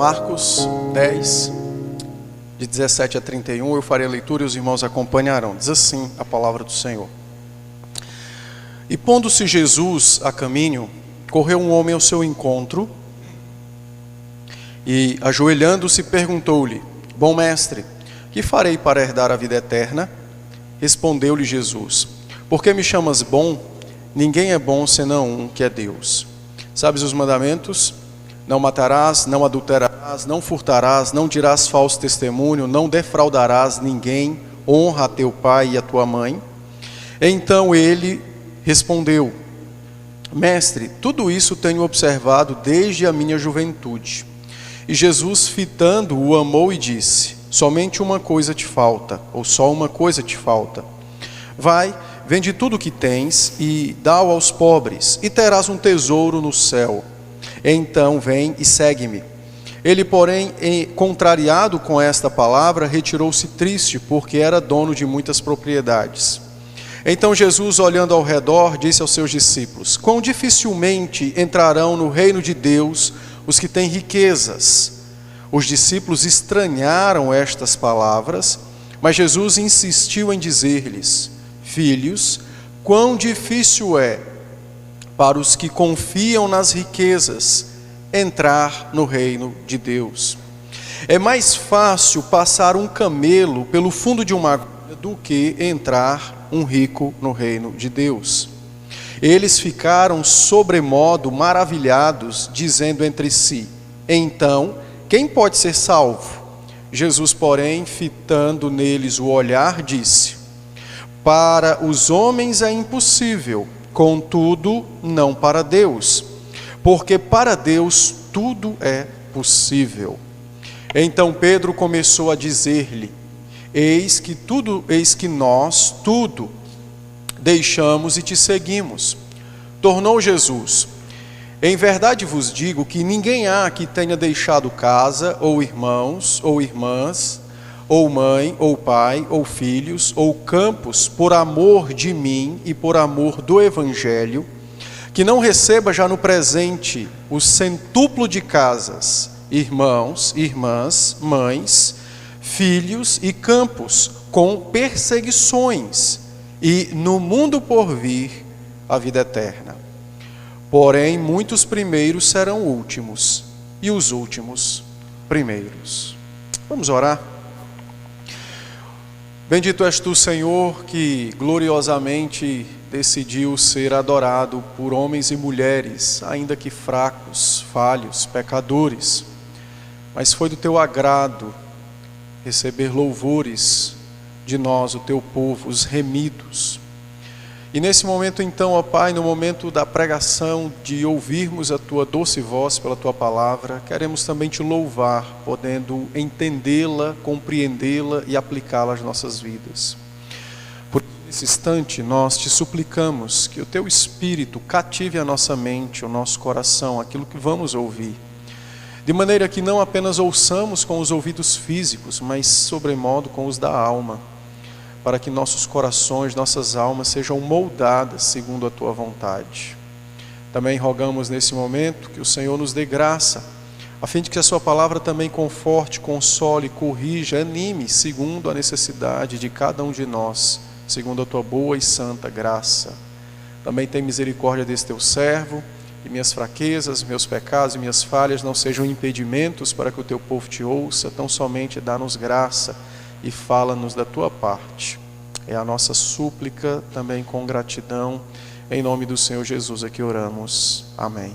Marcos 10, de 17 a 31, eu farei a leitura e os irmãos acompanharão. Diz assim a palavra do Senhor. E pondo-se Jesus a caminho, correu um homem ao seu encontro e, ajoelhando-se, perguntou-lhe: Bom mestre, que farei para herdar a vida eterna? Respondeu-lhe Jesus: Por que me chamas bom? Ninguém é bom senão um, que é Deus. Sabes os mandamentos? Não matarás, não adulterarás, não furtarás, não dirás falso testemunho, não defraudarás ninguém, honra a teu pai e a tua mãe. Então ele respondeu: Mestre, tudo isso tenho observado desde a minha juventude. E Jesus, fitando-o, o amou e disse: Somente uma coisa te falta, ou só uma coisa te falta. Vai, vende tudo o que tens e dá-o aos pobres, e terás um tesouro no céu. Então vem e segue-me. Ele, porém, contrariado com esta palavra, retirou-se triste, porque era dono de muitas propriedades. Então Jesus, olhando ao redor, disse aos seus discípulos: Quão dificilmente entrarão no reino de Deus os que têm riquezas. Os discípulos estranharam estas palavras, mas Jesus insistiu em dizer-lhes: Filhos, quão difícil é para os que confiam nas riquezas entrar no reino de Deus. É mais fácil passar um camelo pelo fundo de uma agulha do que entrar um rico no reino de Deus. Eles ficaram sobremodo maravilhados, dizendo entre si: Então, quem pode ser salvo? Jesus, porém, fitando neles o olhar, disse: Para os homens é impossível, contudo, não para Deus, porque para Deus tudo é possível. Então Pedro começou a dizer-lhe: Eis que nós tudo deixamos e te seguimos. Tornou Jesus: Em verdade vos digo que ninguém há que tenha deixado casa, ou irmãos, ou irmãs, ou mãe, ou pai, ou filhos, ou campos, por amor de mim e por amor do Evangelho, que não receba já no presente o centuplo de casas, irmãos, irmãs, mães, filhos e campos, com perseguições, e no mundo por vir a vida eterna. Porém, muitos primeiros serão últimos, e os últimos primeiros. Vamos orar? Bendito és tu, Senhor, que gloriosamente decidiu ser adorado por homens e mulheres, ainda que fracos, falhos, pecadores, mas foi do teu agrado receber louvores de nós, o teu povo, os remidos. E nesse momento então, ó Pai, no momento da pregação, de ouvirmos a tua doce voz pela tua palavra, queremos também te louvar, podendo entendê-la, compreendê-la e aplicá-la às nossas vidas. Por esse instante, nós te suplicamos que o teu Espírito cative a nossa mente, o nosso coração, aquilo que vamos ouvir, de maneira que não apenas ouçamos com os ouvidos físicos, mas sobremodo com os da alma, para que nossos corações, nossas almas sejam moldadas segundo a tua vontade. Também rogamos nesse momento que o Senhor nos dê graça, a fim de que a sua palavra também conforte, console, corrija, anime, segundo a necessidade de cada um de nós, segundo a tua boa e santa graça. Também tem misericórdia desse teu servo, e minhas fraquezas, meus pecados e minhas falhas não sejam impedimentos para que o teu povo te ouça, tão somente dá-nos graça e fala-nos da tua parte. É a nossa súplica também com gratidão, em nome do Senhor Jesus é que oramos. Amém.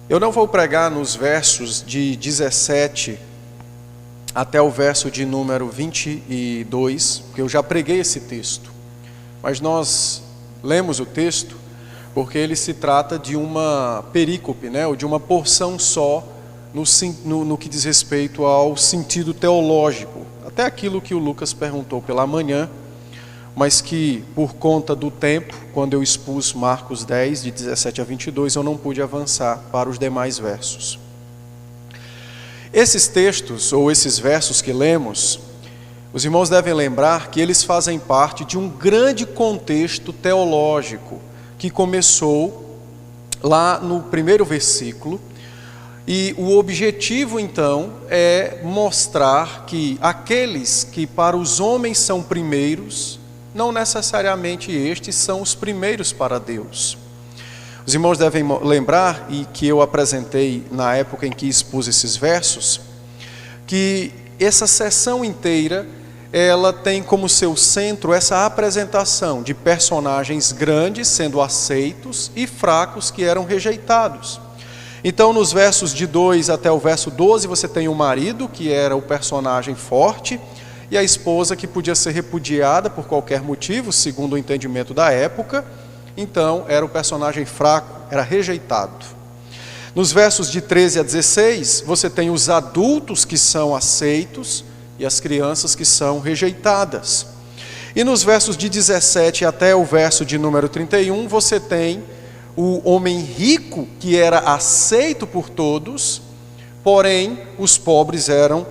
Eu não vou pregar nos versos de 17 até o verso de número 22, porque eu já preguei esse texto, mas nós lemos o texto porque ele se trata de uma perícope, ou de uma porção só, no que diz respeito ao sentido teológico, até aquilo que o Lucas perguntou pela manhã, mas que por conta do tempo, quando eu expus Marcos 10, de 17 a 22, eu não pude avançar para os demais versos. Esses textos, ou esses versos que lemos, os irmãos devem lembrar que eles fazem parte de um grande contexto teológico, que começou lá no primeiro versículo, e o objetivo então é mostrar que aqueles que para os homens são primeiros, não necessariamente estes são os primeiros para Deus. Os irmãos devem lembrar, e que eu apresentei na época em que expus esses versos, que essa sessão inteira, ela tem como seu centro essa apresentação de personagens grandes sendo aceitos e fracos que eram rejeitados. Então, nos versos de 2 até o verso 12, você tem o marido, que era o personagem forte, e a esposa, que podia ser repudiada por qualquer motivo, segundo o entendimento da época. Então, era o personagem fraco, era rejeitado. Nos versos de 13 a 16, você tem os adultos que são aceitos e as crianças que são rejeitadas. E nos versos de 17 até o verso de número 31, você tem o homem rico, que era aceito por todos, porém os pobres eram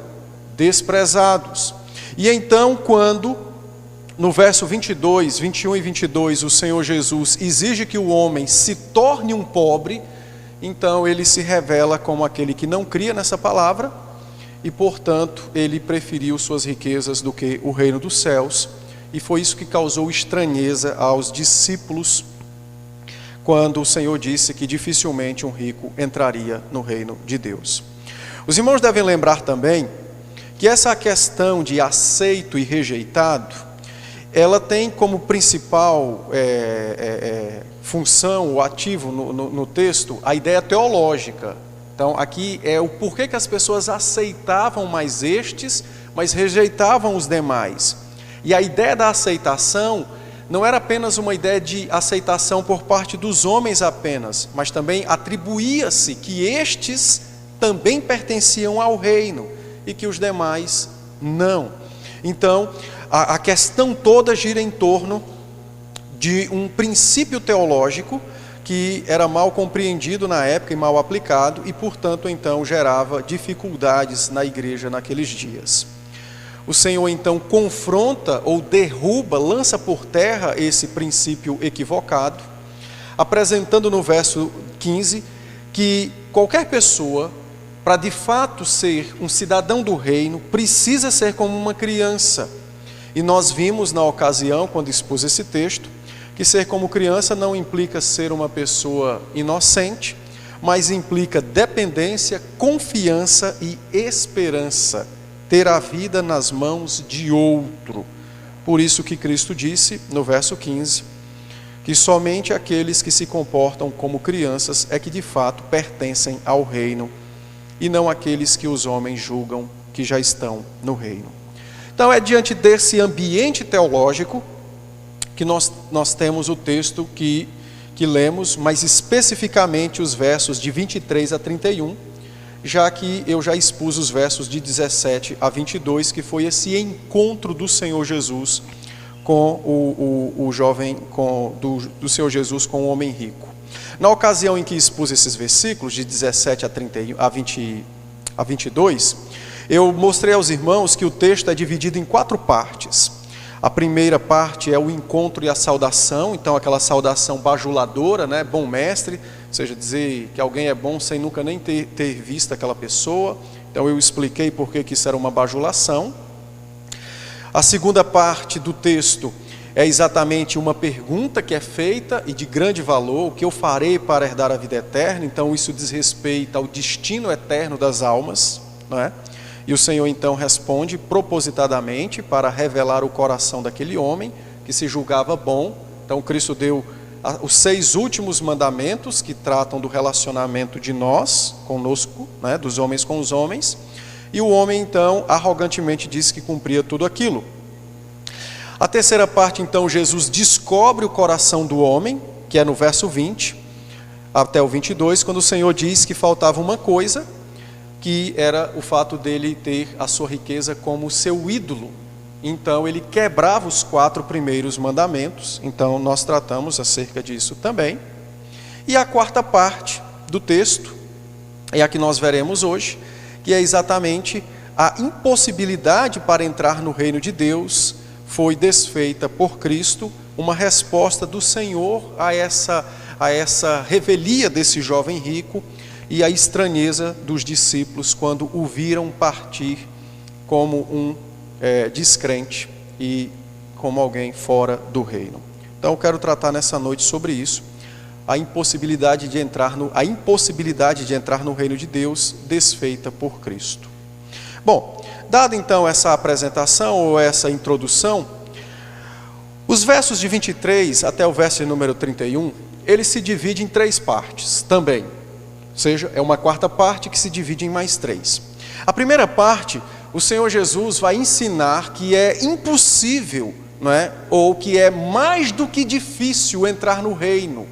desprezados. E então, quando no verso 22, 21 e 22, o Senhor Jesus exige que o homem se torne um pobre, então ele se revela como aquele que não cria nessa palavra e, portanto, ele preferiu suas riquezas do que o reino dos céus, e foi isso que causou estranheza aos discípulos quando o Senhor disse que dificilmente um rico entraria no reino de Deus. Os irmãos devem lembrar também que essa questão de aceito e rejeitado, ela tem como principal função, o ativo no texto, a ideia teológica. Então, aqui é o porquê que as pessoas aceitavam mais estes, mas rejeitavam os demais. E a ideia da aceitação não era apenas uma ideia de aceitação por parte dos homens apenas, mas também atribuía-se que estes também pertenciam ao reino e que os demais não. Então, a questão toda gira em torno de um princípio teológico que era mal compreendido na época e mal aplicado e, portanto, então gerava dificuldades na igreja naqueles dias. O Senhor então confronta ou derruba, lança por terra esse princípio equivocado, apresentando no verso 15 que qualquer pessoa, para de fato ser um cidadão do reino, precisa ser como uma criança. E nós vimos na ocasião, quando expus esse texto, que ser como criança não implica ser uma pessoa inocente, mas implica dependência, confiança e esperança, ter a vida nas mãos de outro. Por isso que Cristo disse, no verso 15, que somente aqueles que se comportam como crianças é que de fato pertencem ao reino, e não aqueles que os homens julgam que já estão no reino. Então é diante desse ambiente teológico que nós temos o texto que lemos, mas especificamente os versos de 23 a 31, já que eu já expus os versos de 17 a 22, que foi esse encontro do Senhor Jesus com o jovem, do Senhor Jesus com o homem rico. Na ocasião em que expus esses versículos, de 17 a 22, eu mostrei aos irmãos que o texto é dividido em 4 partes. A primeira parte é o encontro e a saudação, então aquela saudação bajuladora, né? Bom mestre, ou seja, dizer que alguém é bom sem nunca nem ter visto aquela pessoa. Então eu expliquei por que isso era uma bajulação. A segunda parte do texto é exatamente uma pergunta que é feita e de grande valor: o que eu farei para herdar a vida eterna? Então isso diz respeito ao destino eterno das almas, não é? E o Senhor então responde propositadamente para revelar o coração daquele homem que se julgava bom. Então Cristo deu os 6 últimos mandamentos que tratam do relacionamento de nós conosco, né, dos homens com os homens. E o homem então arrogantemente disse que cumpria tudo aquilo. A terceira parte então, Jesus descobre o coração do homem, que é no verso 20 até o 22, quando o Senhor diz que faltava uma coisa, que era o fato dele ter a sua riqueza como seu ídolo. Então ele quebrava os 4 primeiros mandamentos. Então nós tratamos acerca disso também. E a quarta parte do texto é a que nós veremos hoje, que é exatamente a impossibilidade para entrar no reino de Deus foi desfeita por Cristo, uma resposta do Senhor a essa revelia desse jovem rico e a estranheza dos discípulos quando o viram partir como um descrente e como alguém fora do reino. Então eu quero tratar nessa noite sobre isso, a impossibilidade de entrar no reino de Deus desfeita por Cristo. Bom, dada então essa apresentação ou essa introdução, os versos de 23 até o verso de número 31, ele se divide em 3 partes também. Ou seja, é uma quarta parte que se divide em mais 3. A primeira parte, o Senhor Jesus vai ensinar que é impossível, não é? Ou que é mais do que difícil entrar no reino,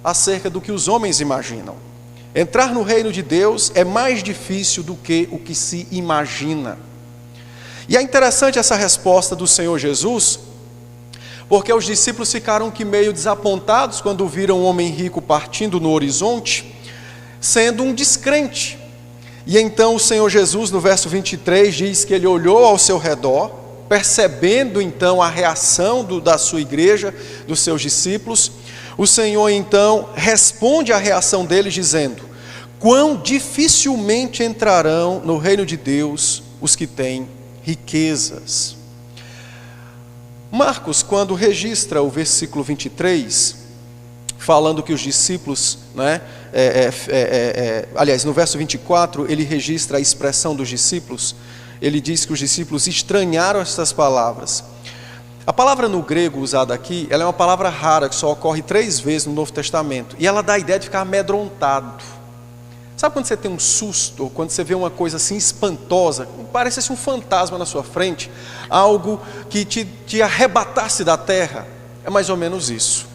acerca do que os homens imaginam. Entrar no reino de Deus é mais difícil do que o que se imagina. E é interessante essa resposta do Senhor Jesus, porque os discípulos ficaram que meio desapontados quando viram um homem rico partindo no horizonte, sendo um descrente. E então o Senhor Jesus, no verso 23, diz que ele olhou ao seu redor, percebendo então a reação da sua igreja, dos seus discípulos. O Senhor então responde à reação deles dizendo: quão dificilmente entrarão no reino de Deus os que têm riquezas. Marcos, quando registra o versículo 23, falando que os discípulos, aliás, no verso 24, ele registra a expressão dos discípulos. Ele diz que os discípulos estranharam estas palavras. A palavra no grego usada aqui, ela é uma palavra rara, que só ocorre 3 vezes no Novo Testamento. E ela dá a ideia de ficar amedrontado. Sabe quando você tem um susto, ou quando você vê uma coisa assim espantosa, parece assim um fantasma na sua frente, algo que te arrebatasse da terra? É mais ou menos isso.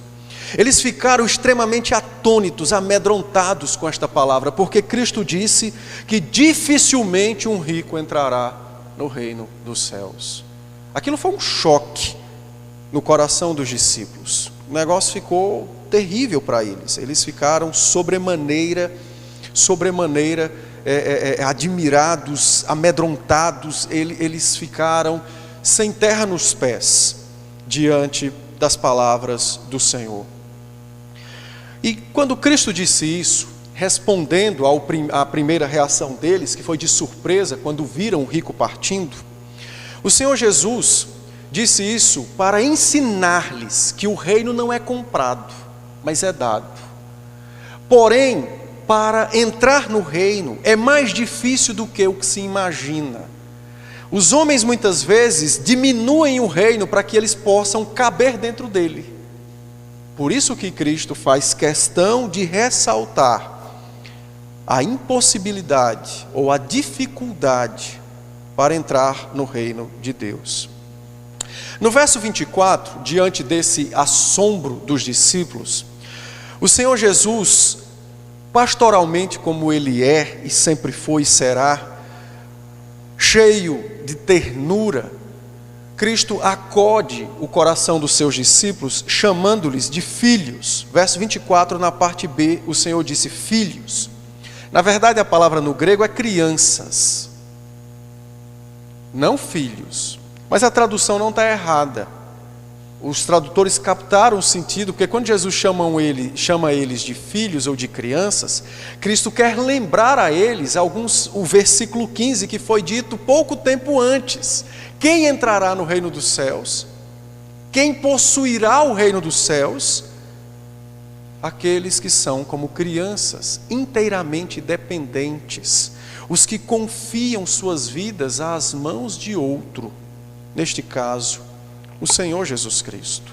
Eles ficaram extremamente atônitos, amedrontados com esta palavra, porque Cristo disse que dificilmente um rico entrará no reino dos céus. Aquilo foi um choque no coração dos discípulos. O negócio ficou terrível para eles. Eles ficaram sobremaneira admirados, amedrontados. Eles ficaram sem terra nos pés diante das palavras do Senhor. E quando Cristo disse isso, respondendo à primeira reação deles, que foi de surpresa quando viram o rico partindo, o Senhor Jesus disse isso para ensinar-lhes que o reino não é comprado, mas é dado. Porém, para entrar no reino é mais difícil do que o que se imagina. Os homens muitas vezes diminuem o reino para que eles possam caber dentro dele. Por isso que Cristo faz questão de ressaltar a impossibilidade ou a dificuldade para entrar no reino de Deus. No verso 24, diante desse assombro dos discípulos, o Senhor Jesus, pastoralmente como Ele é e sempre foi e será, cheio de ternura, Cristo acode o coração dos seus discípulos, chamando-lhes de filhos. Verso 24, na parte B, o Senhor disse filhos. Na verdade, a palavra no grego é crianças, não filhos. Mas a tradução não está errada. Os tradutores captaram o sentido, porque quando Jesus chama eles de filhos ou de crianças, Cristo quer lembrar a eles o versículo 15 que foi dito pouco tempo antes. Quem entrará no reino dos céus? Quem possuirá o reino dos céus? Aqueles que são como crianças, inteiramente dependentes, os que confiam suas vidas às mãos de outro, neste caso, o Senhor Jesus Cristo.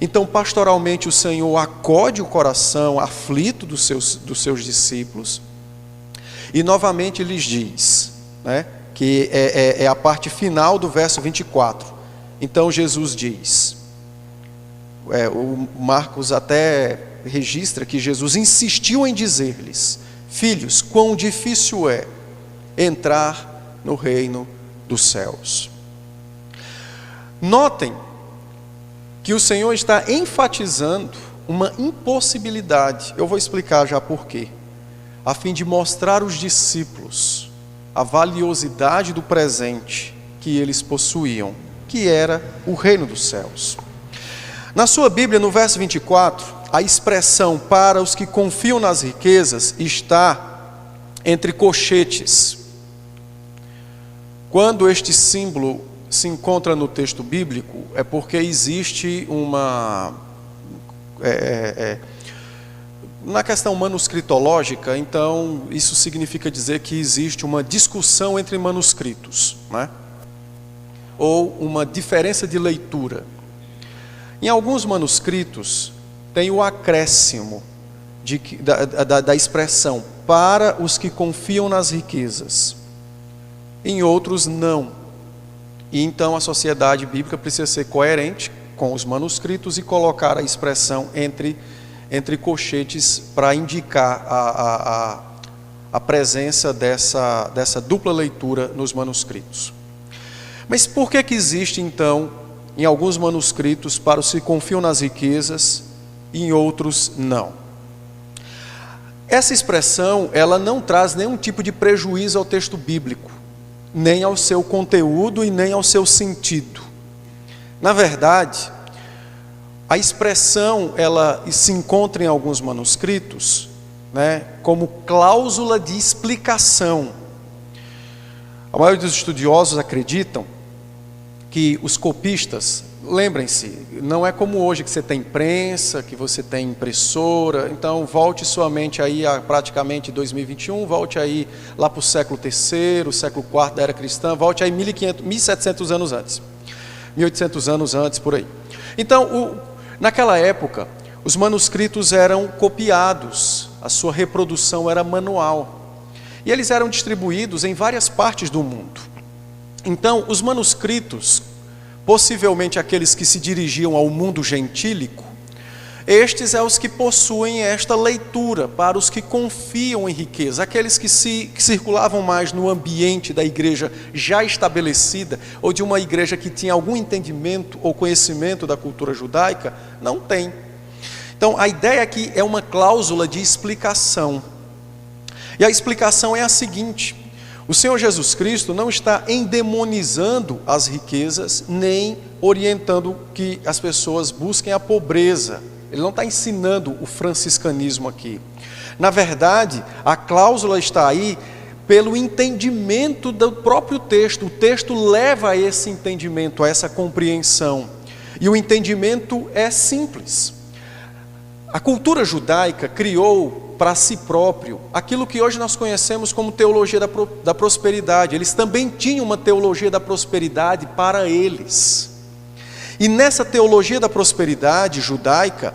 Então, pastoralmente, o Senhor acode o coração aflito dos seus discípulos, e novamente lhes diz, que é a parte final do verso 24. Então Jesus diz, o Marcos até registra que Jesus insistiu em dizer-lhes: filhos, quão difícil é entrar no reino dos céus. Notem que o Senhor está enfatizando uma impossibilidade. Eu vou explicar já por quê. A fim de mostrar aos discípulos a valiosidade do presente que eles possuíam, que era o reino dos céus. Na sua Bíblia, no verso 24, a expressão para os que confiam nas riquezas está entre colchetes. Quando este símbolo se encontra no texto bíblico, é porque existe uma... na questão manuscritológica, então, isso significa dizer que existe uma discussão entre manuscritos, né? Ou uma diferença de leitura. Em alguns manuscritos, tem o acréscimo da expressão para os que confiam nas riquezas. Em outros, não. E então a sociedade bíblica precisa ser coerente com os manuscritos e colocar a expressão entre colchetes para indicar a presença dessa dupla leitura nos manuscritos. Mas por que existe então, em alguns manuscritos, para os que confiam nas riquezas e em outros não? Essa expressão, ela não traz nenhum tipo de prejuízo ao texto bíblico, nem ao seu conteúdo e nem ao seu sentido. Na verdade, a expressão, ela se encontra em alguns manuscritos, né, como cláusula de explicação. A maioria dos estudiosos acreditam que os copistas, lembrem-se, não é como hoje que você tem imprensa, que você tem impressora, então volte sua mente aí a praticamente 2021, volte aí lá para o século III, século IV da era cristã, volte aí 1700 anos antes, 1800 anos antes, por aí. Então, naquela época, os manuscritos eram copiados, a sua reprodução era manual, e eles eram distribuídos em várias partes do mundo. Então, os manuscritos, possivelmente aqueles que se dirigiam ao mundo gentílico, estes são os que possuem esta leitura para os que confiam em riqueza, aqueles que circulavam mais no ambiente da igreja já estabelecida, ou de uma igreja que tinha algum entendimento ou conhecimento da cultura judaica, não tem. Então, a ideia aqui é uma cláusula de explicação. E a explicação é a seguinte: o Senhor Jesus Cristo não está endemonizando as riquezas, nem orientando que as pessoas busquem a pobreza. Ele não está ensinando o franciscanismo aqui. Na verdade, a cláusula está aí pelo entendimento do próprio texto. O texto leva a esse entendimento, a essa compreensão. E o entendimento é simples. A cultura judaica criou para si próprio aquilo que hoje nós conhecemos como teologia da prosperidade. Eles também tinham uma teologia da prosperidade para eles. E nessa teologia da prosperidade judaica,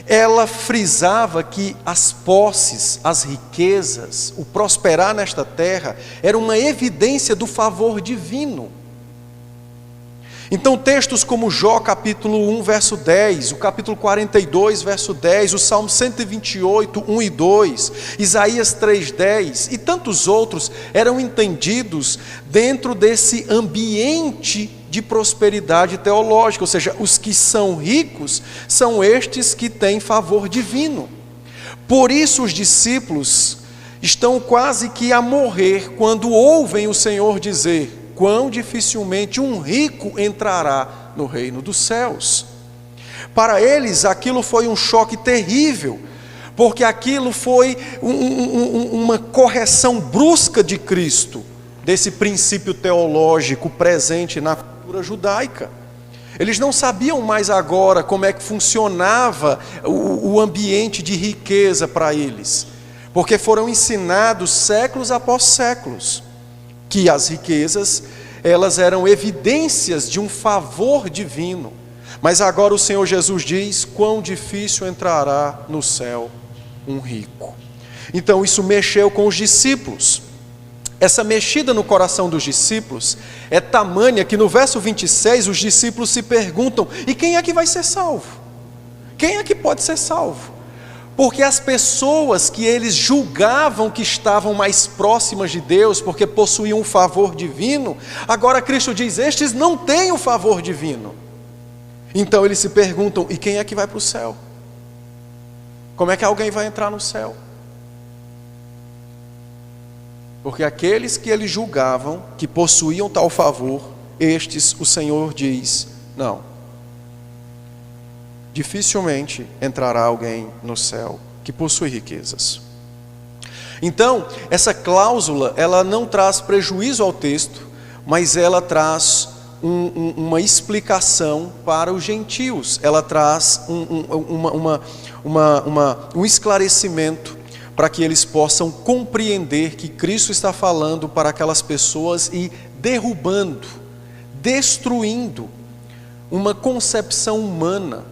ela frisava que as posses, as riquezas, o prosperar nesta terra, era uma evidência do favor divino. Então textos como Jó capítulo 1 verso 10, o capítulo 42 verso 10, o Salmo 128, 1 e 2, Isaías 3:10 e tantos outros eram entendidos dentro desse ambiente de prosperidade teológica, ou seja, os que são ricos são estes que têm favor divino. Por isso os discípulos estão quase que a morrer quando ouvem o Senhor dizer: quão dificilmente um rico entrará no reino dos céus. Para eles aquilo foi um choque terrível, porque aquilo foi uma correção brusca de Cristo, desse princípio teológico presente na cultura judaica. Eles não sabiam mais agora como é que funcionava o ambiente de riqueza para eles, porque foram ensinados séculos após séculos que as riquezas, elas eram evidências de um favor divino. Mas agora o Senhor Jesus diz: quão difícil entrará no céu um rico. Então isso mexeu com os discípulos. Essa mexida no coração dos discípulos é tamanha que no verso 26 os discípulos se perguntam: e quem é que vai ser salvo? Quem é que pode ser salvo? Porque as pessoas que eles julgavam que estavam mais próximas de Deus, porque possuíam um favor divino, agora Cristo diz: estes não têm o favor divino. Então eles se perguntam: e quem é que vai para o céu? Como é que alguém vai entrar no céu? Porque aqueles que eles julgavam que possuíam tal favor, estes o Senhor diz: não. dificilmente entrará alguém no céu que possui riquezas. Então, essa cláusula, ela não traz prejuízo ao texto, mas ela traz uma explicação para os gentios. Ela traz um esclarecimento para que eles possam compreender que Cristo está falando para aquelas pessoas e derrubando, destruindo uma concepção humana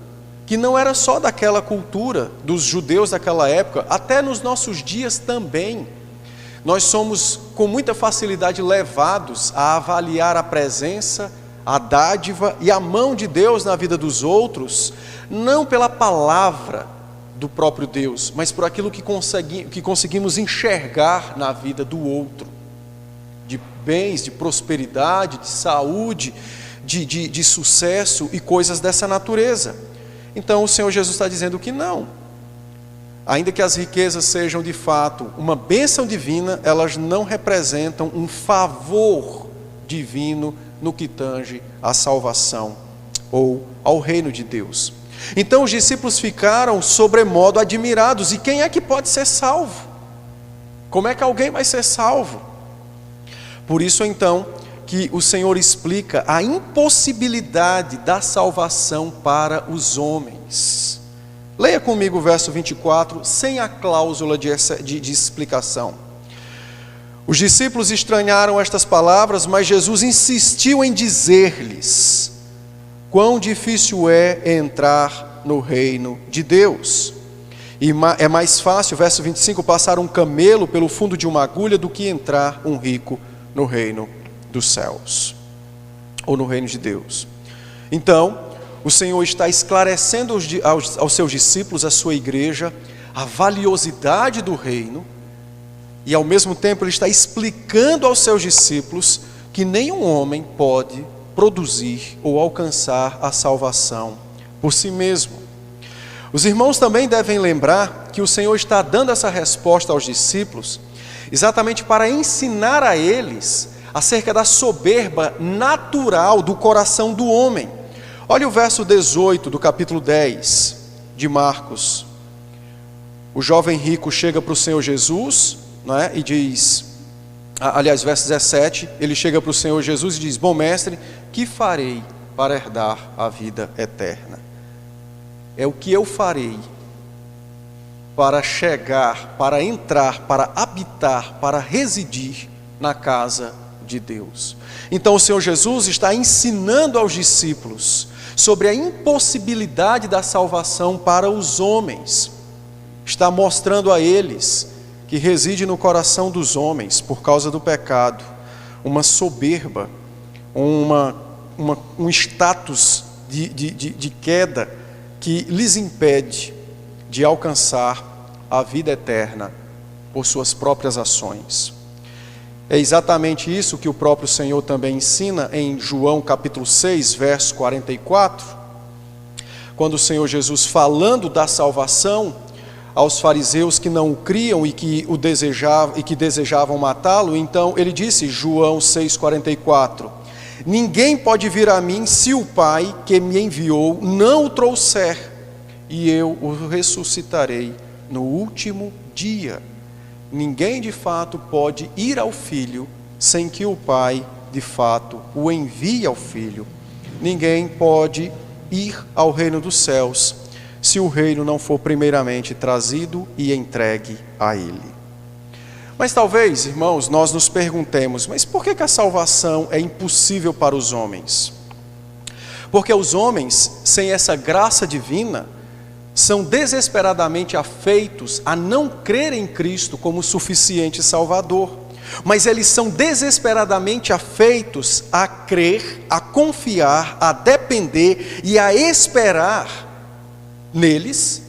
que não era só daquela cultura, dos judeus daquela época, até nos nossos dias também. Nós somos com muita facilidade levados a avaliar a presença, a dádiva e a mão de Deus na vida dos outros, não pela palavra do próprio Deus, mas por aquilo que conseguimos enxergar na vida do outro, de bens, de prosperidade, de saúde, de sucesso e coisas dessa natureza. Então o Senhor Jesus está dizendo que não. Ainda que as riquezas sejam de fato uma bênção divina, elas não representam um favor divino no que tange à salvação ou ao reino de Deus. Então os discípulos ficaram sobremodo admirados. E quem é que pode ser salvo? Como é que alguém vai ser salvo? Por isso então que o Senhor explica a impossibilidade da salvação para os homens. Leia comigo o verso 24, sem a cláusula de explicação. Os discípulos estranharam estas palavras, mas Jesus insistiu em dizer-lhes quão difícil é entrar no reino de Deus. E é mais fácil, verso 25, passar um camelo pelo fundo de uma agulha do que entrar um rico no reino dos céus, ou no reino de Deus. Então, o Senhor está esclarecendo aos seus discípulos, à sua igreja, a valiosidade do reino, e ao mesmo tempo ele está explicando aos seus discípulos que nenhum homem pode produzir ou alcançar a salvação por si mesmo. Os irmãos também devem lembrar que o Senhor está dando essa resposta aos discípulos exatamente para ensinar a eles acerca da soberba natural do coração do homem. Olha o verso 18 do capítulo 10 de Marcos. O jovem rico chega para o Senhor Jesus, não é? E diz, aliás, verso 17, ele chega para o Senhor Jesus e diz: bom mestre, que farei para herdar a vida eterna? É o que eu farei para chegar, para entrar, para habitar, para residir na casa de Deus. Então o Senhor Jesus está ensinando aos discípulos sobre a impossibilidade da salvação para os homens. Está mostrando a eles que reside no coração dos homens, por causa do pecado, uma soberba, um status de queda que lhes impede de alcançar a vida eterna por suas próprias ações. É exatamente isso que o próprio Senhor também ensina em João capítulo 6, verso 44, quando o Senhor Jesus, falando da salvação aos fariseus que não o criam e que desejavam matá-lo, então ele disse, João 6,44, ninguém pode vir a mim se o Pai que me enviou não o trouxer, e eu o ressuscitarei no último dia. Ninguém de fato pode ir ao Filho sem que o Pai de fato o envie ao Filho. Ninguém pode ir ao reino dos céus se o reino não for primeiramente trazido e entregue a Ele. Mas talvez, irmãos, nós nos perguntemos, mas por que a salvação é impossível para os homens? Porque os homens, sem essa graça divina, são desesperadamente afeitos a não crer em Cristo como suficiente Salvador. Mas eles são desesperadamente afeitos a crer, a confiar, a depender e a esperar neles,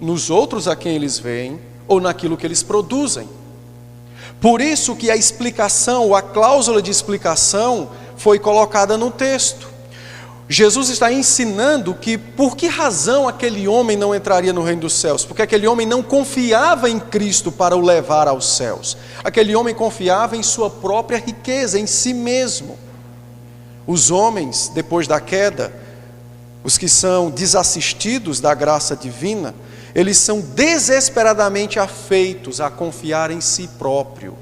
nos outros a quem eles veem, ou naquilo que eles produzem. Por isso que a explicação, a cláusula de explicação foi colocada no texto. Jesus está ensinando que por que razão aquele homem não entraria no reino dos céus? Porque aquele homem não confiava em Cristo para o levar aos céus. Aquele homem confiava em sua própria riqueza, em si mesmo. Os homens, depois da queda, Os que são desassistidos da graça divina, eles são desesperadamente afeitos a confiar em si próprio.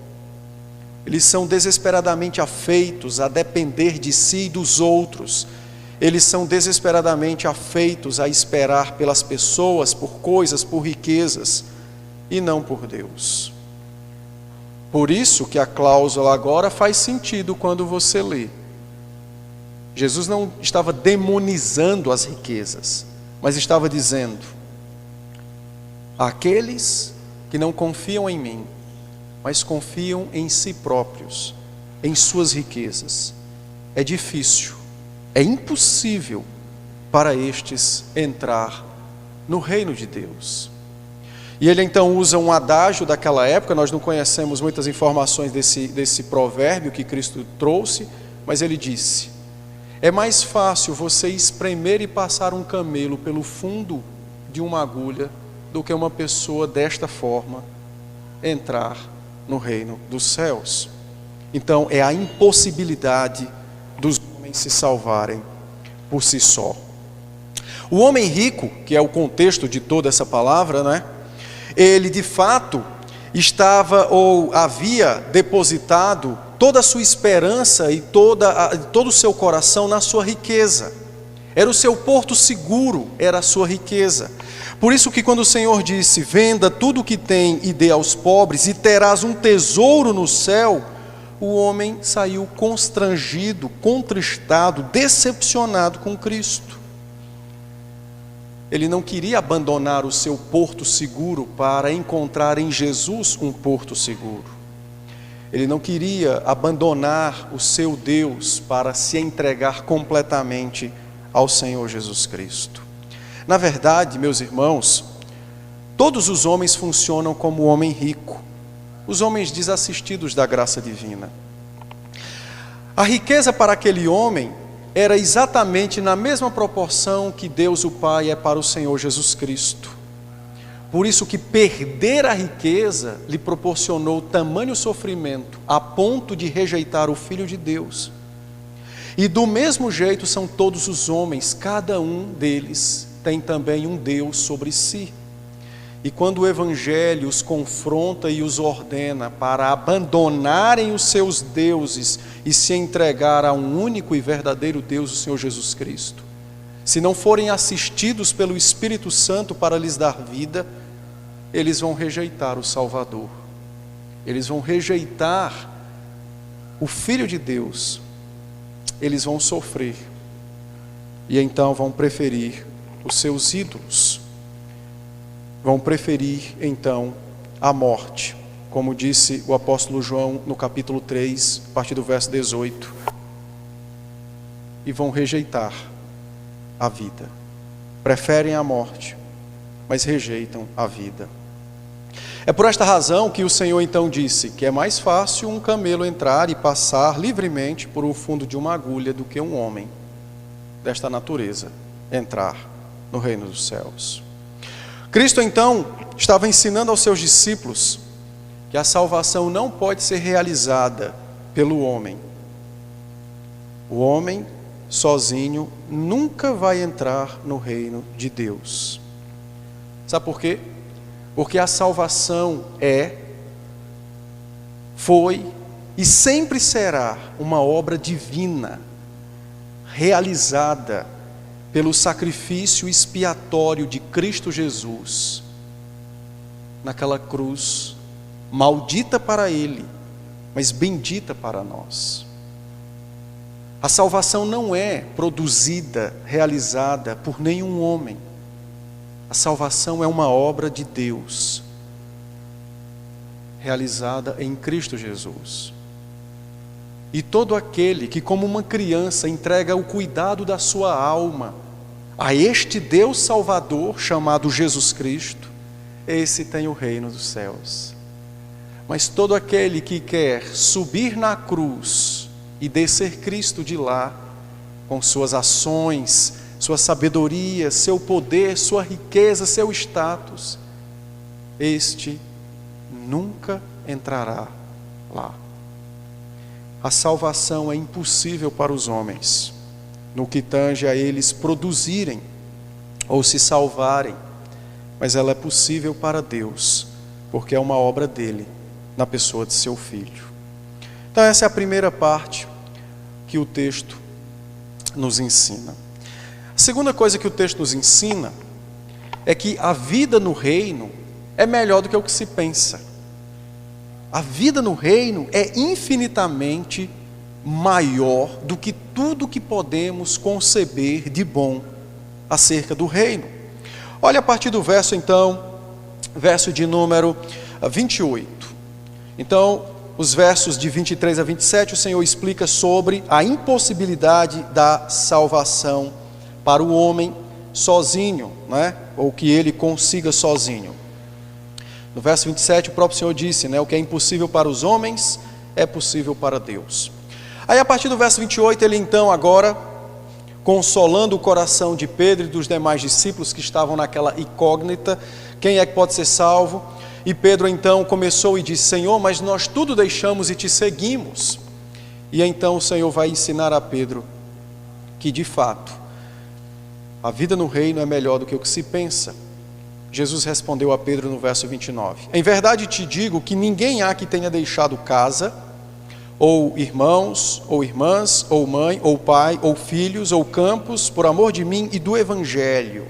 Eles são desesperadamente afeitos a depender de si e dos outros. Eles são desesperadamente afeitos a esperar pelas pessoas, por coisas, por riquezas, e não por Deus. Por isso que a cláusula agora faz sentido quando você lê. Jesus não estava demonizando as riquezas, mas estava dizendo: aqueles que não confiam em mim, mas confiam em si próprios, em suas riquezas, é difícil, é impossível para estes entrar no reino de Deus. E ele então usa um adágio daquela época. Nós não conhecemos muitas informações desse provérbio que Cristo trouxe, mas ele disse: é mais fácil você espremer e passar um camelo pelo fundo de uma agulha do que uma pessoa desta forma entrar no reino dos céus. Então é a impossibilidade dos homens se salvarem por si só. O homem rico, que é o contexto de toda essa palavra, né? Ele de fato estava ou havia depositado toda a sua esperança e todo o seu coração na sua riqueza. Era o seu porto seguro, era a sua riqueza. Por isso que quando o Senhor disse: venda tudo o que tem e dê aos pobres, e terás um tesouro no céu, o homem saiu constrangido, contristado, decepcionado com Cristo. Ele não queria abandonar o seu porto seguro para encontrar em Jesus um porto seguro. Ele não queria abandonar o seu Deus para se entregar completamente ao Senhor Jesus Cristo. Na verdade, meus irmãos, todos os homens funcionam como o homem rico, os homens desassistidos da graça divina. A riqueza para aquele homem era exatamente na mesma proporção que Deus o Pai é para o Senhor Jesus Cristo. Por isso que perder a riqueza lhe proporcionou tamanho sofrimento, a ponto de rejeitar o Filho de Deus. E do mesmo jeito são todos os homens, cada um deles tem também um Deus sobre si. E quando o Evangelho os confronta e os ordena para abandonarem os seus deuses e se entregar a um único e verdadeiro Deus, o Senhor Jesus Cristo, se não forem assistidos pelo Espírito Santo para lhes dar vida, eles vão rejeitar o Salvador. Eles vão rejeitar o Filho de Deus. Eles vão sofrer. E então vão preferir os seus ídolos. Vão preferir, então, a morte, como disse o apóstolo João no capítulo 3, a partir do verso 18. E vão rejeitar a vida. Preferem a morte, mas rejeitam a vida. É por esta razão que o Senhor então disse que é mais fácil um camelo entrar e passar livremente por um fundo de uma agulha do que um homem desta natureza entrar no reino dos céus. Cristo então estava ensinando aos seus discípulos que a salvação não pode ser realizada pelo homem. O homem sozinho nunca vai entrar no reino de Deus. Sabe por quê? Porque a salvação foi e sempre será uma obra divina, realizada pelo sacrifício expiatório de Cristo Jesus, naquela cruz, maldita para Ele, mas bendita para nós. A salvação não é produzida, realizada por nenhum homem. A salvação é uma obra de Deus, realizada em Cristo Jesus. E todo aquele que, como uma criança, entrega o cuidado da sua alma a este Deus Salvador chamado Jesus Cristo, esse tem o reino dos céus. Mas todo aquele que quer subir na cruz e descer Cristo de lá, com suas ações, sua sabedoria, seu poder, sua riqueza, seu status, este nunca entrará lá. A salvação é impossível para os homens, no que tange a eles produzirem ou se salvarem, mas ela é possível para Deus, porque é uma obra dele, na pessoa de seu Filho. Então essa é a primeira parte que o texto nos ensina. A segunda coisa que o texto nos ensina é que a vida no reino é melhor do que o que se pensa. A vida no reino é infinitamente maior do que tudo que podemos conceber de bom acerca do reino. Olha a partir do verso então, verso de número 28. Então, os versos de 23 a 27, o Senhor explica sobre a impossibilidade da salvação para o homem sozinho, né? Ou que ele consiga sozinho. No verso 27, o próprio Senhor disse, né? O que é impossível para os homens é possível para Deus. Aí a partir do verso 28, ele então agora, consolando o coração de Pedro e dos demais discípulos que estavam naquela incógnita, quem é que pode ser salvo? E Pedro então começou e disse, Senhor, mas nós tudo deixamos e te seguimos. E então o Senhor vai ensinar a Pedro que de fato a vida no reino é melhor do que o que se pensa. Jesus respondeu a Pedro no verso 29. Em verdade te digo que ninguém há que tenha deixado casa, ou irmãos, ou irmãs, ou mãe, ou pai, ou filhos, ou campos, por amor de mim e do Evangelho.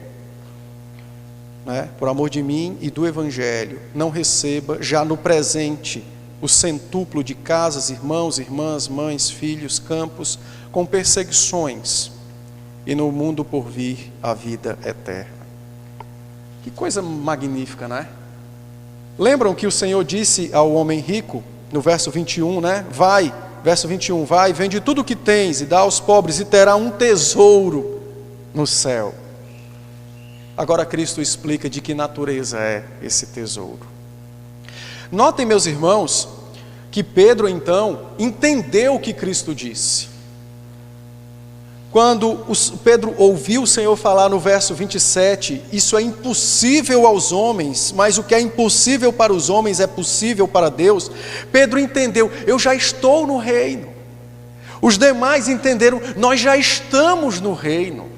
Por amor de mim e do Evangelho, não receba já no presente o centúplo de casas, irmãos, irmãs, mães, filhos, campos, com perseguições, e no mundo por vir a vida eterna. Que coisa magnífica, né? Lembram que o Senhor disse ao homem rico, no verso 21, né? Vai, verso 21, vai, vende tudo o que tens e dá aos pobres e terá um tesouro no céu. Agora Cristo explica de que natureza é esse tesouro. Notem, meus irmãos, que Pedro então entendeu o que Cristo disse. Quando Pedro ouviu o Senhor falar no verso 27, isso é impossível aos homens, mas o que é impossível para os homens é possível para Deus. Pedro entendeu, eu já estou no reino. Os demais entenderam, nós já estamos no reino.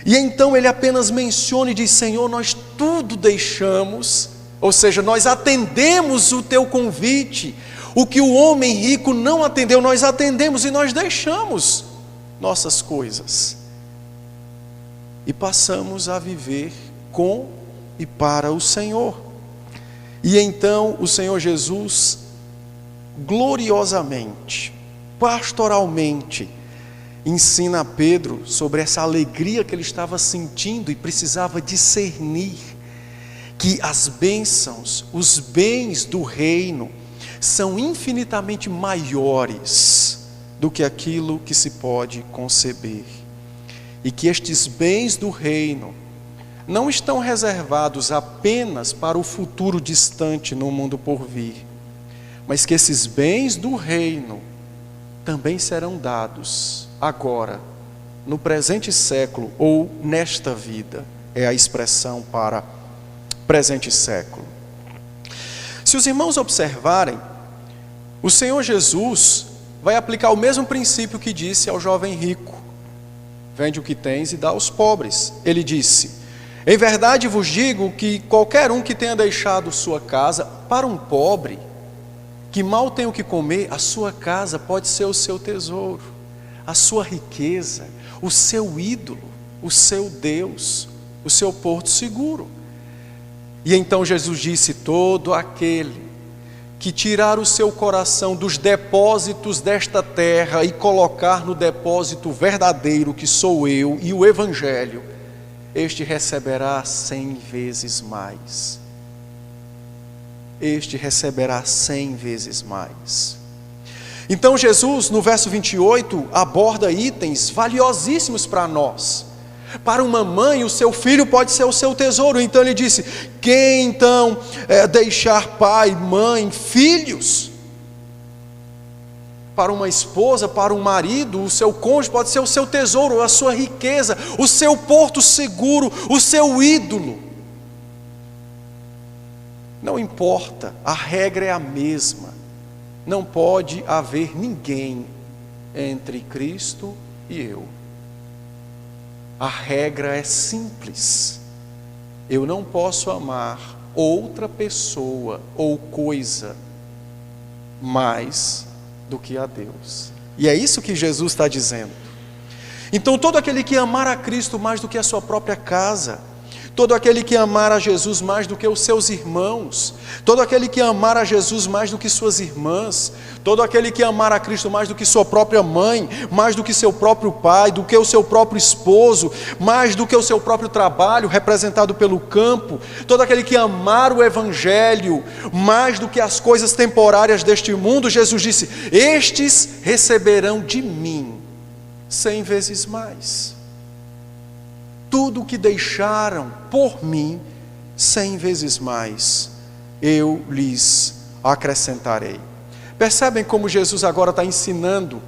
E então ele apenas menciona e diz, Senhor, nós tudo deixamos, ou seja, nós atendemos o teu convite. O que o homem rico não atendeu, nós atendemos e nós deixamos nossas coisas. E passamos a viver com e para o Senhor. E então o Senhor Jesus, gloriosamente, pastoralmente, ensina a Pedro sobre essa alegria que ele estava sentindo e precisava discernir que as bênçãos, os bens do reino são infinitamente maiores do que aquilo que se pode conceber. E que estes bens do reino não estão reservados apenas para o futuro distante no mundo por vir, mas que esses bens do reino também serão dados agora, no presente século ou nesta vida, é a expressão para presente século. Se os irmãos observarem, o Senhor Jesus vai aplicar o mesmo princípio que disse ao jovem rico, vende o que tens e dá aos pobres. Ele disse, em verdade vos digo que qualquer um que tenha deixado sua casa, para um pobre, que mal tem o que comer, a sua casa pode ser o seu tesouro, a sua riqueza, o seu ídolo, o seu Deus, o seu porto seguro. E então Jesus disse, todo aquele que tirar o seu coração dos depósitos desta terra e colocar no depósito verdadeiro, que sou eu e o Evangelho, este receberá 100 vezes mais. Este receberá 100 vezes mais. Então Jesus, no verso 28, aborda itens valiosíssimos para nós. Para uma mãe, o seu filho pode ser o seu tesouro. Então ele disse, quem então deixar pai, mãe, filhos? Para uma esposa, para um marido, o seu cônjuge pode ser o seu tesouro, a sua riqueza, o seu porto seguro, o seu ídolo. Não importa, a regra é a mesma. Não pode haver ninguém entre Cristo e eu. A regra é simples. Eu não posso amar outra pessoa ou coisa mais do que a Deus. E é isso que Jesus está dizendo. Então todo aquele que amar a Cristo mais do que a sua própria casa, todo aquele que amar a Jesus mais do que os seus irmãos, todo aquele que amar a Jesus mais do que suas irmãs, todo aquele que amar a Cristo mais do que sua própria mãe, mais do que seu próprio pai, do que o seu próprio esposo, mais do que o seu próprio trabalho representado pelo campo, todo aquele que amar o Evangelho mais do que as coisas temporárias deste mundo, Jesus disse: estes receberão de mim 100 vezes mais. Tudo o que deixaram por mim, 100 vezes mais, eu lhes acrescentarei. Percebem como Jesus agora está ensinando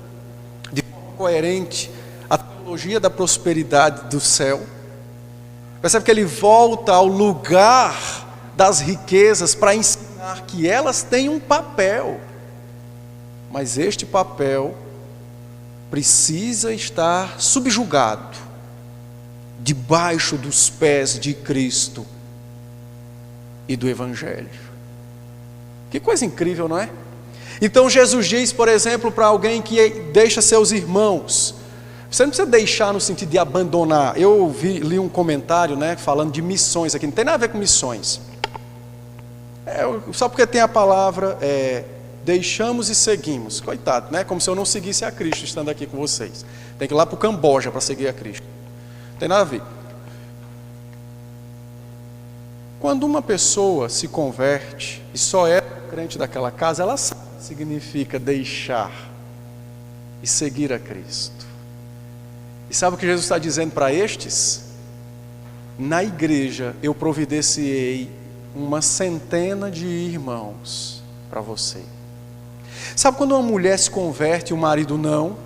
de forma coerente a teologia da prosperidade do céu? Percebe que ele volta ao lugar das riquezas para ensinar que elas têm um papel, mas este papel precisa estar subjugado debaixo dos pés de Cristo e do Evangelho. Que coisa incrível, não é? Então Jesus diz, por exemplo, para alguém que deixa seus irmãos, você não precisa deixar no sentido de abandonar. Eu li um comentário, falando de missões aqui, não tem nada a ver com missões. Só porque tem a palavra deixamos e seguimos. Coitado, como se eu não seguisse a Cristo estando aqui com vocês. Tem que ir lá para o Camboja para seguir a Cristo. Não tem nada a ver. Quando uma pessoa se converte e só é crente daquela casa, ela sabe o que significa deixar e seguir a Cristo. E sabe o que Jesus está dizendo para estes? Na igreja eu providenciei uma centena de irmãos para você. Sabe quando uma mulher se converte e o marido não?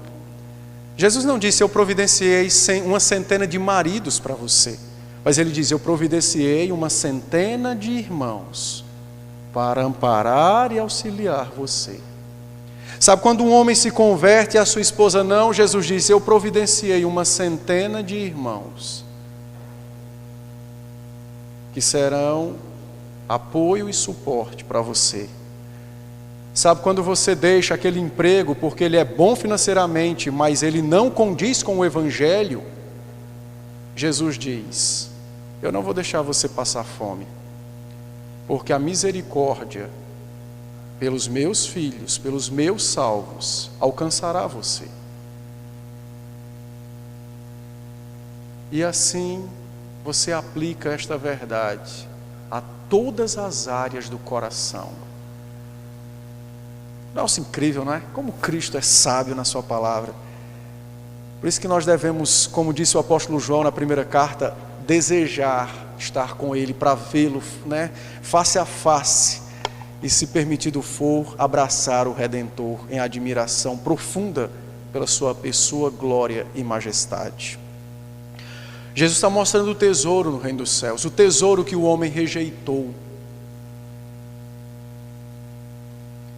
Jesus não disse: eu providenciei uma centena de maridos para você. Mas ele diz: eu providenciei uma centena de irmãos para amparar e auxiliar você. Sabe quando um homem se converte e a sua esposa não? Jesus disse: eu providenciei uma centena de irmãos que serão apoio e suporte para você. Sabe quando você deixa aquele emprego porque ele é bom financeiramente, mas ele não condiz com o Evangelho? Jesus diz: eu não vou deixar você passar fome, porque a misericórdia pelos meus filhos, pelos meus salvos, alcançará você. E assim você aplica esta verdade a todas as áreas do coração. Nossa, incrível, não é? Como Cristo é sábio na sua palavra. Por isso que nós devemos, como disse o apóstolo João na primeira carta, desejar estar com Ele para vê-lo, face a face, e se permitido for, abraçar o Redentor em admiração profunda pela sua pessoa, glória e majestade. Jesus está mostrando o tesouro no reino dos céus, o tesouro que o homem rejeitou.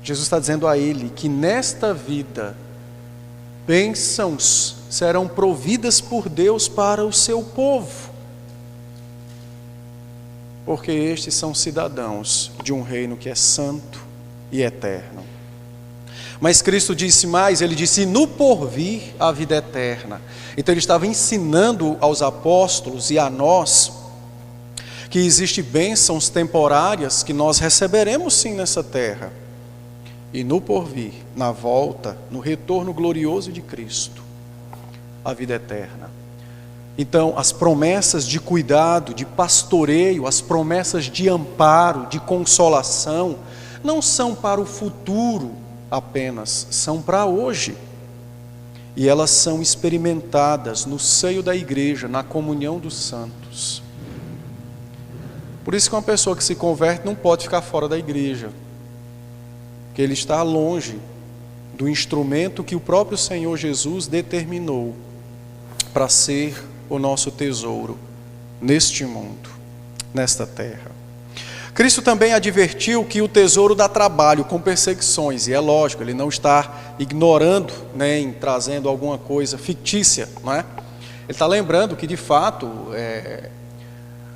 Jesus está dizendo a ele que nesta vida, bênçãos serão providas por Deus para o seu povo, porque estes são cidadãos de um reino que é santo e eterno. Mas Cristo disse mais, ele disse: no porvir a vida eterna. Então ele estava ensinando aos apóstolos e a nós que existem bênçãos temporárias que nós receberemos sim nessa terra. E no porvir, na volta, no retorno glorioso de Cristo, a vida eterna. Então, as promessas de cuidado, de pastoreio, as promessas de amparo, de consolação, não são para o futuro apenas, são para hoje. E elas são experimentadas no seio da igreja, na comunhão dos santos. Por isso que uma pessoa que se converte não pode ficar fora da igreja, porque ele está longe do instrumento que o próprio Senhor Jesus determinou para ser o nosso tesouro neste mundo, nesta terra. Cristo também advertiu que o tesouro dá trabalho com perseguições, e é lógico, ele não está ignorando, nem trazendo alguma coisa fictícia, não é? Ele está lembrando que, de fato,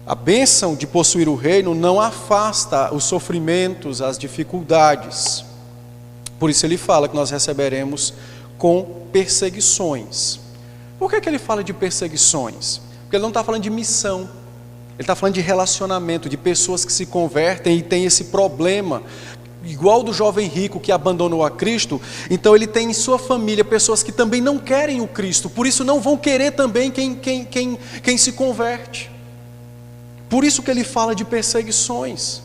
a bênção de possuir o reino não afasta os sofrimentos, as dificuldades. Por isso ele fala que nós receberemos com perseguições. Por que ele fala de perseguições? Porque ele não está falando de missão. Ele está falando de relacionamento, de pessoas que se convertem e têm esse problema, igual do jovem rico que abandonou a Cristo. Então ele tem em sua família pessoas que também não querem o Cristo, por isso não vão querer também quem se converte. Por isso que ele fala de perseguições.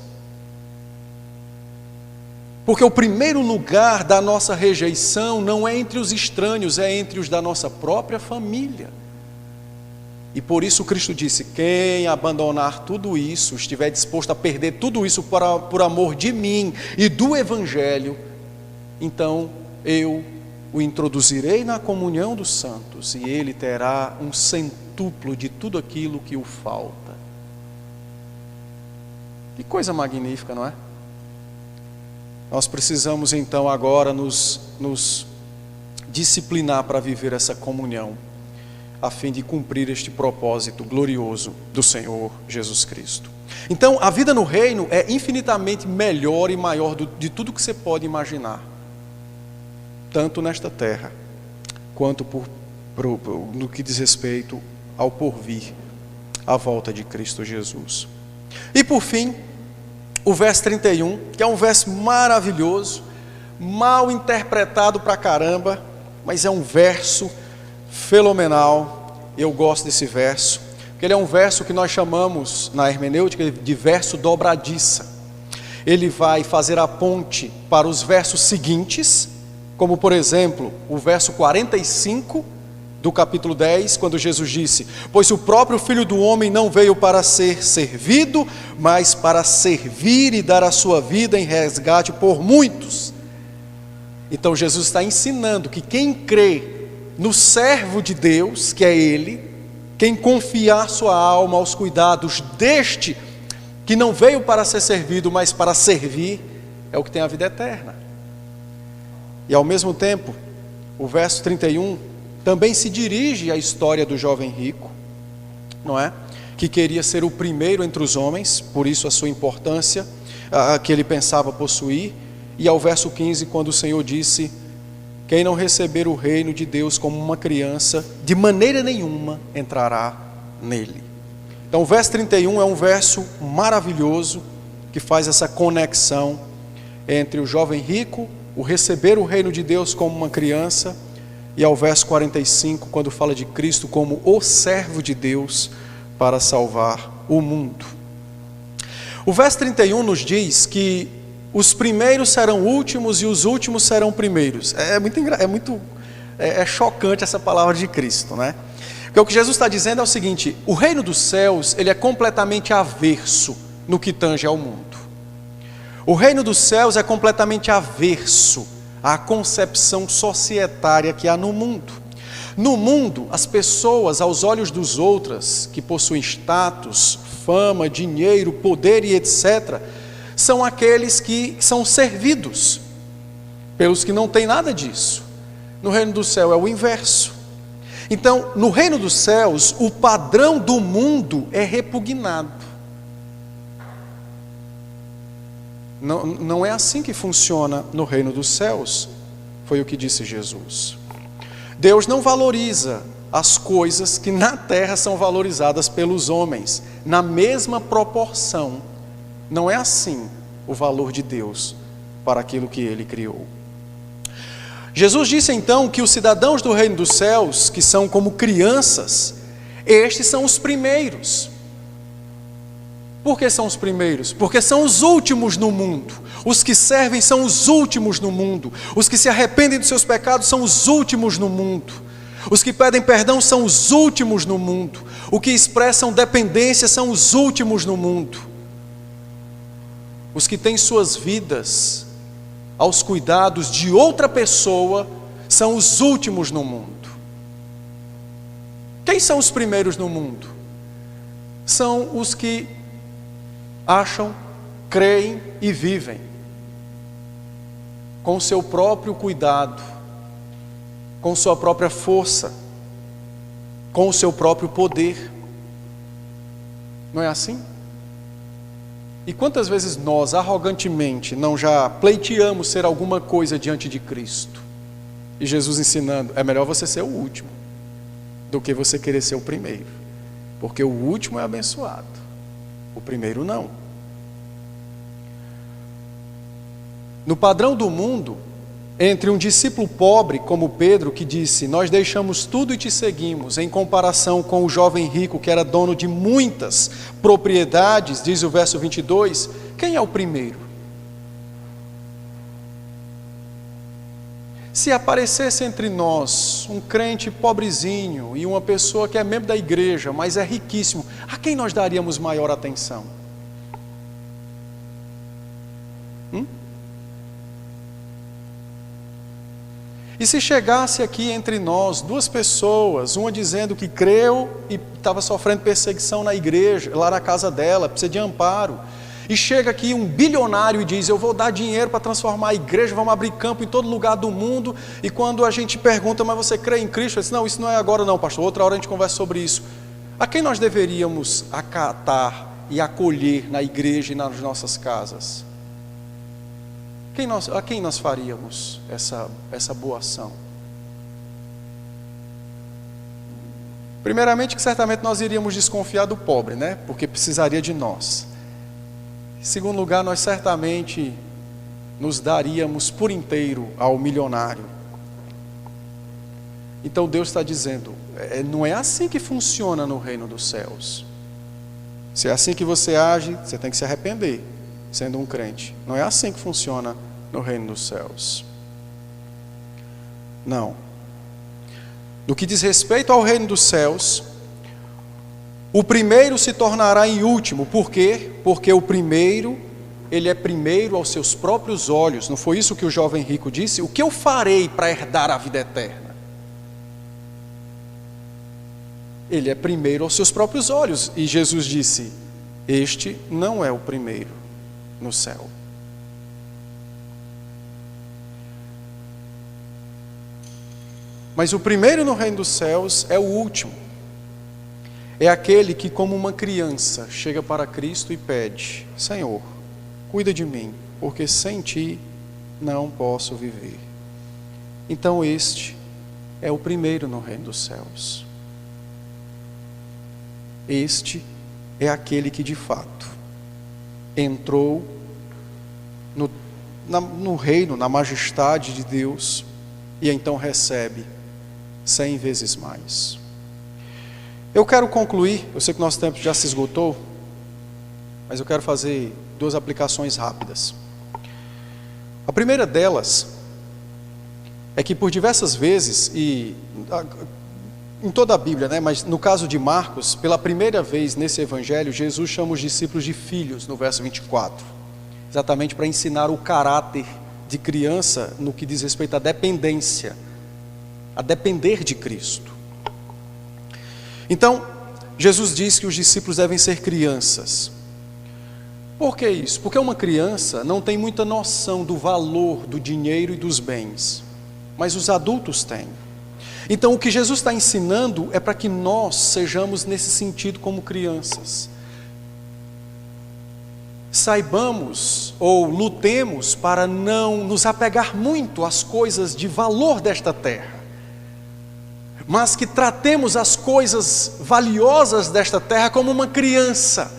Porque o primeiro lugar da nossa rejeição não é entre os estranhos, é entre os da nossa própria família. E por isso Cristo disse: quem abandonar tudo isso, estiver disposto a perder tudo isso por amor de mim e do Evangelho, então eu o introduzirei na comunhão dos santos e ele terá um centuplo de tudo aquilo que o falta. Que coisa magnífica, não é? Nós precisamos então agora nos disciplinar para viver essa comunhão, a fim de cumprir este propósito glorioso do Senhor Jesus Cristo. Então, a vida no reino é infinitamente melhor e maior de tudo que você pode imaginar, tanto nesta terra, quanto no que diz respeito ao porvir, à volta de Cristo Jesus. E por fim, o verso 31, que é um verso maravilhoso, mal interpretado pra caramba, mas é um verso fenomenal. Eu gosto desse verso, porque ele é um verso que nós chamamos na hermenêutica de verso dobradiça. Ele vai fazer a ponte para os versos seguintes, como por exemplo o verso 45 do capítulo 10, quando Jesus disse: pois o próprio Filho do Homem não veio para ser servido, mas para servir e dar a sua vida em resgate por muitos. Então Jesus está ensinando que quem crê no servo de Deus, que é Ele, quem confiar sua alma aos cuidados deste, que não veio para ser servido, mas para servir, é o que tem a vida eterna. E ao mesmo tempo, o verso 31 também se dirige à história do jovem rico, não é? Que queria ser o primeiro entre os homens, por isso a sua importância, que ele pensava possuir. E ao verso 15, quando o Senhor disse: quem não receber o reino de Deus como uma criança, de maneira nenhuma entrará nele. Então o verso 31 é um verso maravilhoso, que faz essa conexão entre o jovem rico, o receber o reino de Deus como uma criança, e ao verso 45, quando fala de Cristo como o servo de Deus para salvar o mundo. O verso 31 nos diz que os primeiros serão últimos e os últimos serão primeiros. É chocante essa palavra de Cristo, né? Porque o que Jesus está dizendo é o seguinte: o reino dos céus, ele é completamente averso no que tange ao mundo. O reino dos céus é completamente averso à concepção societária que há no mundo. No mundo, as pessoas, aos olhos dos outros, que possuem status, fama, dinheiro, poder e etc., são aqueles que são servidos pelos que não têm nada disso. No reino do céu é o inverso. Então, no reino dos céus, o padrão do mundo é repugnado. Não é assim que funciona no reino dos céus, foi o que disse Jesus. Deus não valoriza as coisas que na terra são valorizadas pelos homens, na mesma proporção. Não é assim o valor de Deus para aquilo que Ele criou. Jesus disse então que os cidadãos do reino dos céus, que são como crianças, estes são os primeiros. Por que são os primeiros? Porque são os últimos no mundo. Os que servem são os últimos no mundo. Os que se arrependem dos seus pecados são os últimos no mundo. Os que pedem perdão são os últimos no mundo. Os que expressam dependência são os últimos no mundo. Os que têm suas vidas aos cuidados de outra pessoa são os últimos no mundo. Quem são os primeiros no mundo? São os que acham, creem e vivem com o seu próprio cuidado com sua própria força, com o seu próprio poder. Não é assim? E quantas vezes nós, arrogantemente, não já pleiteamos ser alguma coisa diante de Cristo? E Jesus ensinando, é melhor você ser o último, do que você querer ser o primeiro. Porque o último é abençoado, o primeiro não. No padrão do mundo, entre um discípulo pobre como Pedro, que disse, nós deixamos tudo e te seguimos, em comparação com o jovem rico que era dono de muitas propriedades, diz o verso 22, quem é o primeiro? Se aparecesse entre nós um crente pobrezinho e uma pessoa que é membro da igreja, mas é riquíssimo, a quem nós daríamos maior atenção? E se chegasse aqui entre nós duas pessoas, uma dizendo que creu e estava sofrendo perseguição na igreja, lá na casa dela, precisa de amparo, e chega aqui um bilionário e diz, eu vou dar dinheiro para transformar a igreja, vamos abrir campo em todo lugar do mundo, e quando a gente pergunta, mas você crê em Cristo? Ele diz, não, isso não é agora não, pastor, outra hora a gente conversa sobre isso. A quem nós deveríamos acatar e acolher na igreja e nas nossas casas? A quem nós faríamos essa boa ação? Primeiramente, que certamente nós iríamos desconfiar do pobre, né? Porque precisaria de nós. Em segundo lugar, nós certamente nos daríamos por inteiro ao milionário. Então Deus está dizendo, não é assim que funciona no reino dos céus. Se é assim que você age, você tem que se arrepender, sendo um crente. Não é assim que funciona no reino dos céus. Não. No que diz respeito ao reino dos céus, o primeiro se tornará em último. Por quê? Porque o primeiro, ele é primeiro aos seus próprios olhos. Não foi isso que o jovem rico disse? O que eu farei para herdar a vida eterna? Ele é primeiro aos seus próprios olhos. E Jesus disse, este não é o primeiro no céu. Mas o primeiro no reino dos céus é o último. É aquele que, como uma criança, chega para Cristo e pede, Senhor, cuida de mim, porque sem Ti não posso viver. Então este é o primeiro no reino dos céus. Este é aquele que de fato entrou no reino, na majestade de Deus, e então recebe 100 vezes mais. Eu quero concluir, eu sei que nosso tempo já se esgotou, mas eu quero fazer duas aplicações rápidas. A primeira delas é que por diversas vezes, e em toda a Bíblia, né, mas no caso de Marcos, pela primeira vez nesse evangelho, Jesus chama os discípulos de filhos, no verso 24, exatamente para ensinar o caráter de criança no que diz respeito à dependência, a depender de Cristo. Então, Jesus diz que os discípulos devem ser crianças. Por que isso? Porque uma criança não tem muita noção do valor do dinheiro e dos bens, mas os adultos têm. Então, o que Jesus está ensinando é para que nós sejamos nesse sentido como crianças. Saibamos ou lutemos para não nos apegar muito às coisas de valor desta terra, mas que tratemos as coisas valiosas desta terra como uma criança,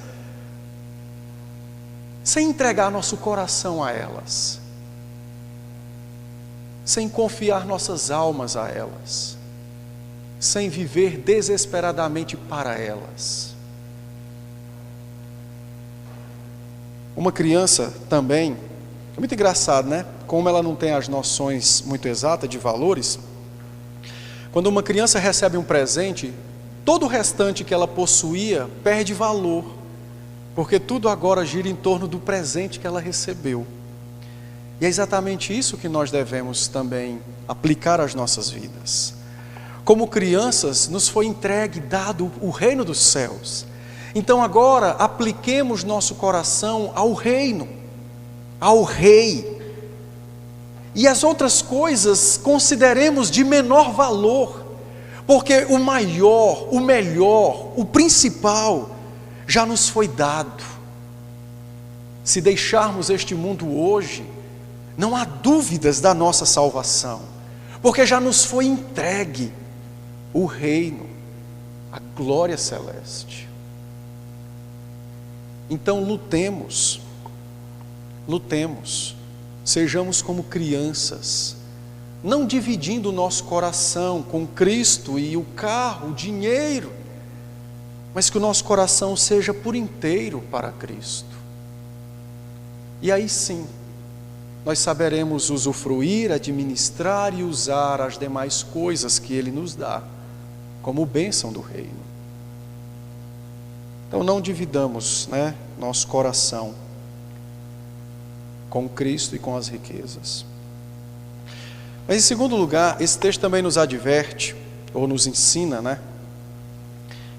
sem entregar nosso coração a elas, sem confiar nossas almas a elas, sem viver desesperadamente para elas. Uma criança também, é muito engraçado, né? Como ela não tem as noções muito exatas de valores, quando uma criança recebe um presente, todo o restante que ela possuía perde valor, porque tudo agora gira em torno do presente que ela recebeu. E é exatamente isso que nós devemos também aplicar às nossas vidas. Como crianças, nos foi entregue, dado o reino dos céus. Então agora, apliquemos nosso coração ao reino, ao rei. e as outras coisas consideremos de menor valor, porque o maior, o melhor, o principal já nos foi dado. Se deixarmos este mundo hoje, não há dúvidas da nossa salvação, porque já nos foi entregue o reino, a glória celeste. Então lutemos, sejamos como crianças, não dividindo o nosso coração com Cristo e o carro, o dinheiro, mas que o nosso coração seja por inteiro para Cristo. E aí sim, nós saberemos usufruir, administrar e usar as demais coisas que Ele nos dá, como bênção do reino. Então não dividamos, nosso coração com Cristo e com as riquezas. Mas em segundo lugar, esse texto também nos adverte, ou nos ensina,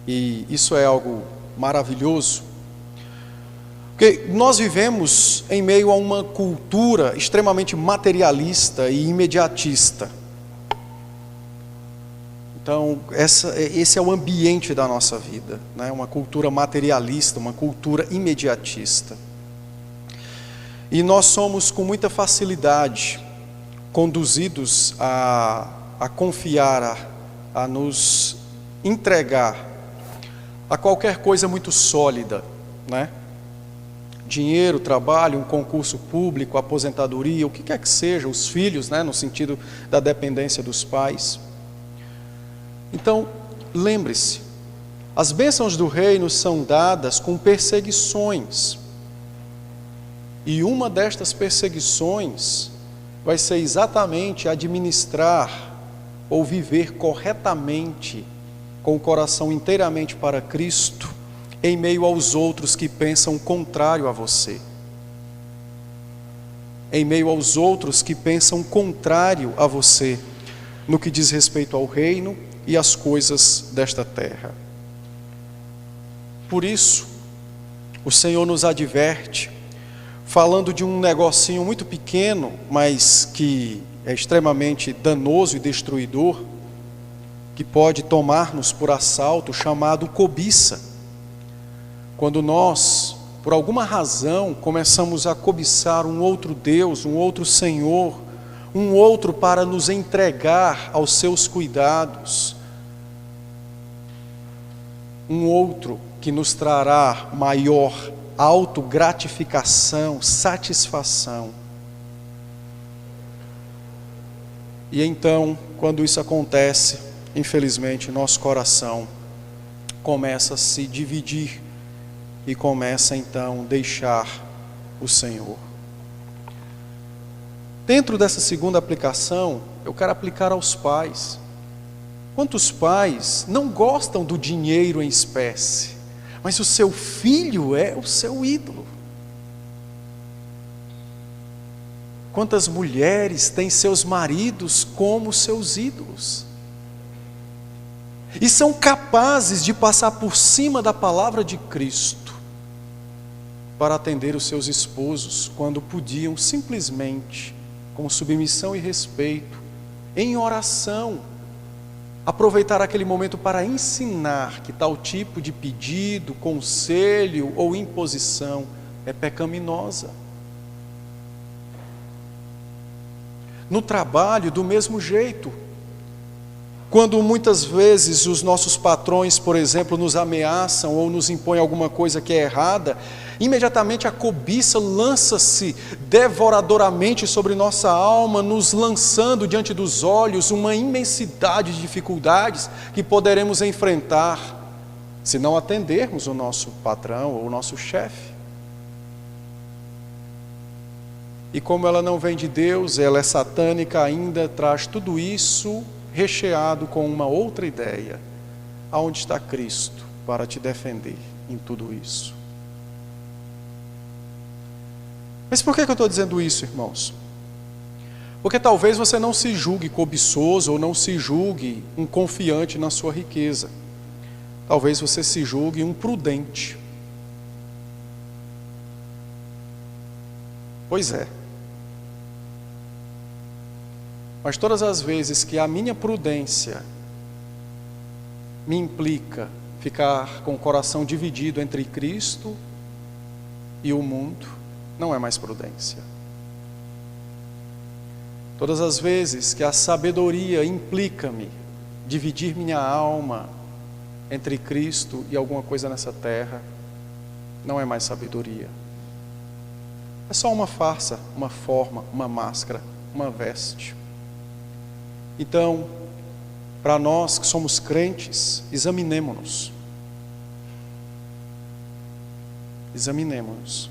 e isso é algo maravilhoso, porque nós vivemos em meio a uma cultura extremamente materialista e imediatista. Então, esse é o ambiente da nossa vida, uma cultura materialista, uma cultura imediatista. E nós somos com muita facilidade conduzidos a confiar, a nos entregar a qualquer coisa muito sólida, Dinheiro, trabalho, um concurso público, aposentadoria, o que quer que seja, os filhos, no sentido da dependência dos pais. Então, lembre-se, as bênçãos do reino são dadas com perseguições. E uma destas perseguições vai ser exatamente administrar ou viver corretamente, com o coração inteiramente para Cristo, em meio aos outros que pensam contrário a você. Em meio aos outros que pensam contrário a você, no que diz respeito ao reino e às coisas desta terra. Por isso, o Senhor nos adverte, falando de um negocinho muito pequeno, mas que é extremamente danoso e destruidor, que pode tomar-nos por assalto, chamado cobiça. Quando nós, por alguma razão, começamos a cobiçar um outro Deus, um outro Senhor, um outro para nos entregar aos seus cuidados, um outro que nos trará maior autogratificação, satisfação. E então, quando isso acontece, infelizmente, nosso coração começa a se dividir e começa então a deixar o Senhor. Dentro dessa segunda aplicação, eu quero aplicar aos pais. Quantos pais não gostam do dinheiro em espécie, mas o seu filho é o seu ídolo? Quantas mulheres têm seus maridos como seus ídolos? E são capazes de passar por cima da palavra de Cristo para atender os seus esposos, quando podiam simplesmente, com submissão e respeito, em oração, aproveitar aquele momento para ensinar que tal tipo de pedido, conselho ou imposição é pecaminosa. No trabalho, do mesmo jeito. Quando muitas vezes os nossos patrões, por exemplo, nos ameaçam ou nos impõem alguma coisa que é errada, imediatamente a cobiça lança-se devoradoramente sobre nossa alma, nos lançando diante dos olhos uma imensidade de dificuldades que poderemos enfrentar se não atendermos o nosso patrão ou o nosso chefe. E como ela não vem de Deus, ela é satânica, ainda traz tudo isso recheado com uma outra ideia. Aonde está Cristo para te defender em tudo isso? Mas por que eu estou dizendo isso, irmãos? Porque talvez você não se julgue cobiçoso ou não se julgue um confiante na sua riqueza. Talvez você se julgue um prudente. Pois é. Mas todas as vezes que a minha prudência me implica ficar com o coração dividido entre Cristo e o mundo, não é mais prudência. Todas as vezes que a sabedoria implica-me dividir minha alma entre Cristo e alguma coisa nessa terra, não é mais sabedoria. É só uma farsa, uma forma, uma máscara, uma veste. Então, para nós que somos crentes, examinemo-nos. Examinemo-nos.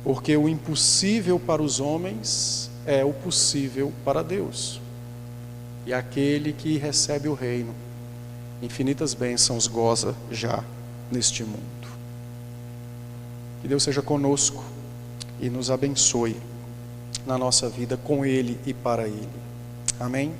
Porque o impossível para os homens é o possível para Deus. E aquele que recebe o reino, infinitas bênçãos goza já neste mundo. Que Deus seja conosco e nos abençoe na nossa vida com Ele e para Ele. Amém?